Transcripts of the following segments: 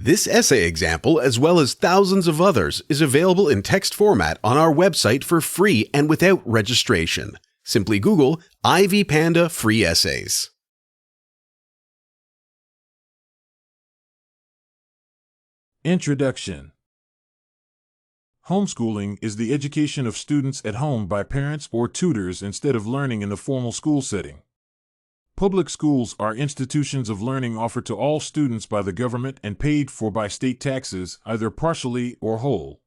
This essay example, as well as thousands of others, is available in text format on our website for free and without registration. Simply Google Ivy Panda Free Essays. Introduction. Homeschooling is the education of students at home by parents or tutors instead of learning in the formal school setting. Public schools are institutions of learning offered to all students by the government and paid for by state taxes, either partially or whole.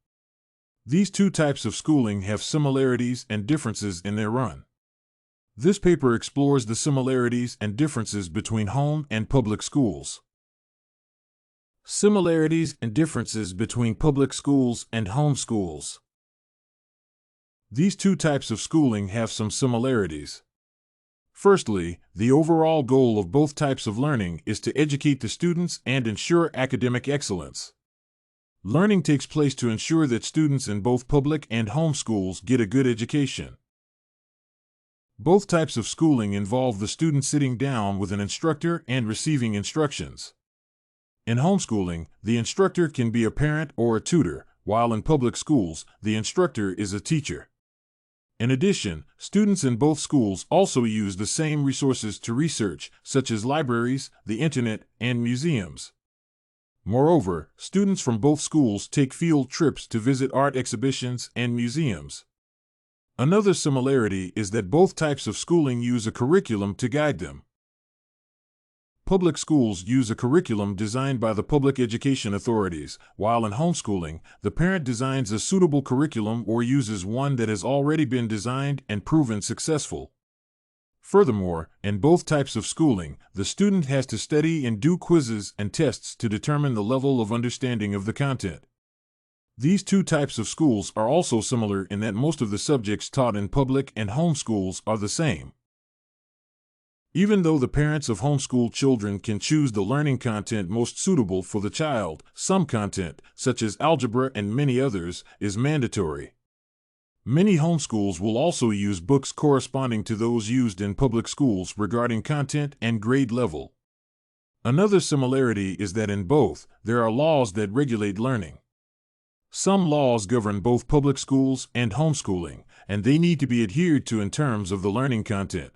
These two types of schooling have similarities and differences in their run. This paper explores the similarities and differences between home and public schools. Similarities and differences between public schools and home schools. These two types of schooling have some similarities. Firstly, the overall goal of both types of learning is to educate the students and ensure academic excellence. Learning takes place to ensure that students in both public and home schools get a good education. Both types of schooling involve the student sitting down with an instructor and receiving instructions. In homeschooling, the instructor can be a parent or a tutor, while in public schools, the instructor is a teacher. In addition, students in both schools also use the same resources to research, such as libraries, the internet, and museums. Moreover, students from both schools take field trips to visit art exhibitions and museums. Another similarity is that both types of schooling use a curriculum to guide them. Public schools use a curriculum designed by the public education authorities, while in homeschooling, the parent designs a suitable curriculum or uses one that has already been designed and proven successful. Furthermore, in both types of schooling, the student has to study and do quizzes and tests to determine the level of understanding of the content. These two types of schools are also similar in that most of the subjects taught in public and home schools are the same. Even though the parents of homeschooled children can choose the learning content most suitable for the child, some content, such as algebra and many others, is mandatory. Many homeschools will also use books corresponding to those used in public schools regarding content and grade level. Another similarity is that in both, there are laws that regulate learning. Some laws govern both public schools and homeschooling, and they need to be adhered to in terms of the learning content.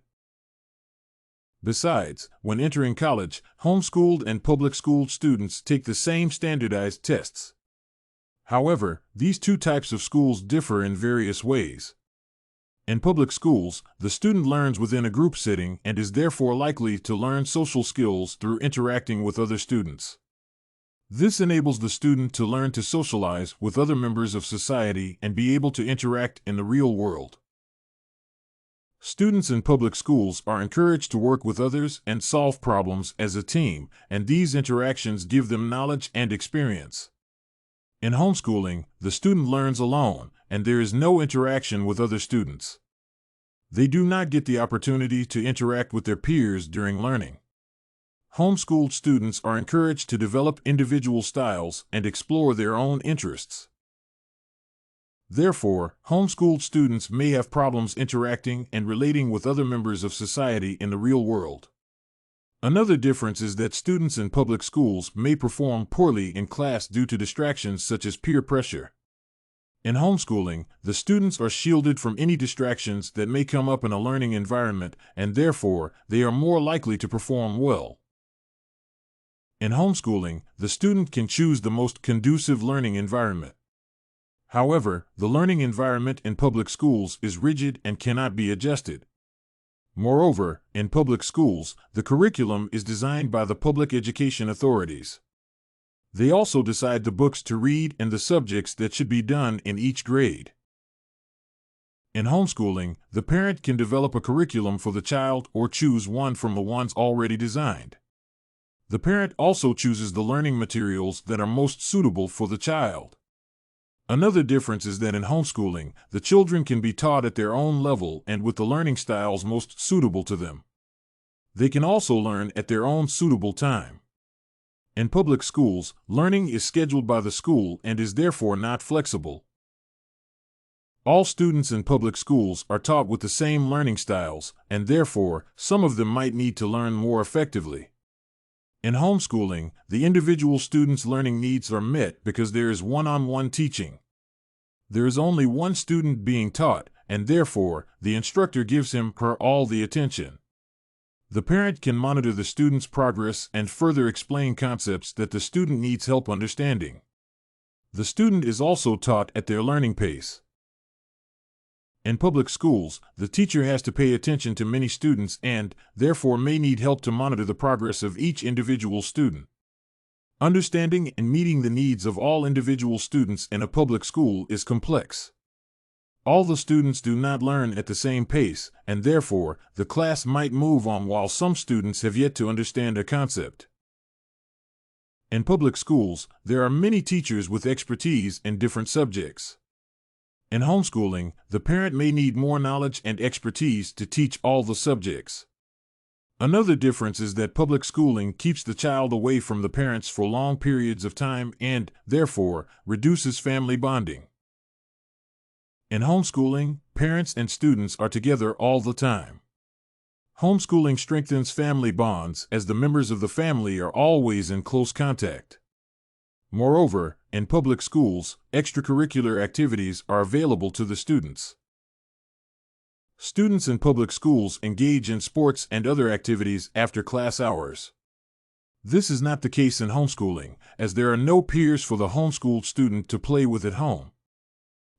Besides, when entering college, homeschooled and public schooled students take the same standardized tests. However, these two types of schools differ in various ways. In public schools, the student learns within a group setting and is therefore likely to learn social skills through interacting with other students. This enables the student to learn to socialize with other members of society and be able to interact in the real world. Students in public schools are encouraged to work with others and solve problems as a team, and these interactions give them knowledge and experience. In homeschooling, the student learns alone, and there is no interaction with other students. They do not get the opportunity to interact with their peers during learning. Homeschooled students are encouraged to develop individual styles and explore their own interests. Therefore, homeschooled students may have problems interacting and relating with other members of society in the real world. Another difference is that students in public schools may perform poorly in class due to distractions such as peer pressure. In homeschooling, the students are shielded from any distractions that may come up in a learning environment, and therefore, they are more likely to perform well. In homeschooling, the student can choose the most conducive learning environment. However, the learning environment in public schools is rigid and cannot be adjusted. Moreover, in public schools, the curriculum is designed by the public education authorities. They also decide the books to read and the subjects that should be done in each grade. In homeschooling, the parent can develop a curriculum for the child or choose one from the ones already designed. The parent also chooses the learning materials that are most suitable for the child. Another difference is that in homeschooling, the children can be taught at their own level and with the learning styles most suitable to them. They can also learn at their own suitable time. In public schools, learning is scheduled by the school and is therefore not flexible. All students in public schools are taught with the same learning styles, and therefore, some of them might need to learn more effectively. In homeschooling, the individual student's learning needs are met because there is one-on-one teaching. There is only one student being taught, and therefore, the instructor gives him/her all the attention. The parent can monitor the student's progress and further explain concepts that the student needs help understanding. The student is also taught at their learning pace. In public schools, the teacher has to pay attention to many students and, therefore, may need help to monitor the progress of each individual student. Understanding and meeting the needs of all individual students in a public school is complex. All the students do not learn at the same pace, and therefore, the class might move on while some students have yet to understand a concept. In public schools, there are many teachers with expertise in different subjects. In homeschooling, the parent may need more knowledge and expertise to teach all the subjects. Another difference is that public schooling keeps the child away from the parents for long periods of time and, therefore, reduces family bonding. In homeschooling, parents and students are together all the time. Homeschooling strengthens family bonds as the members of the family are always in close contact. Moreover, in public schools, extracurricular activities are available to the students. Students in public schools engage in sports and other activities after class hours. This is not the case in homeschooling, as there are no peers for the homeschooled student to play with at home.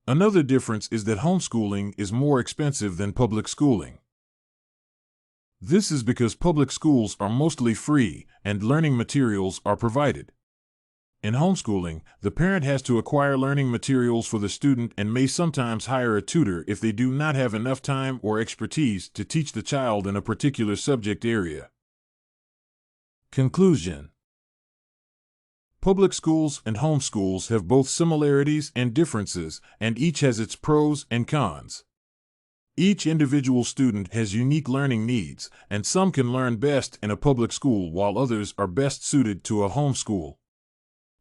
Another difference is that homeschooling is more expensive than public schooling. This is because public schools are mostly free and learning materials are provided. In homeschooling, the parent has to acquire learning materials for the student and may sometimes hire a tutor if they do not have enough time or expertise to teach the child in a particular subject area. Conclusion: public schools and homeschools have both similarities and differences, and each has its pros and cons. Each individual student has unique learning needs, and some can learn best in a public school while others are best suited to a homeschool.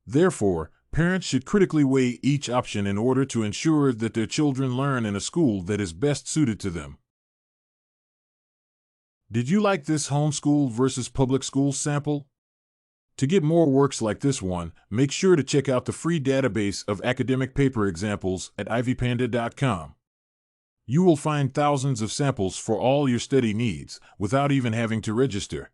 Therefore, parents should critically weigh each option in order to ensure that their children learn in a school that is best suited to them. Did you like this homeschool versus public school sample? To get more works like this one, make sure to check out the free database of academic paper examples at ivypanda.com. You will find thousands of samples for all your study needs without even having to register.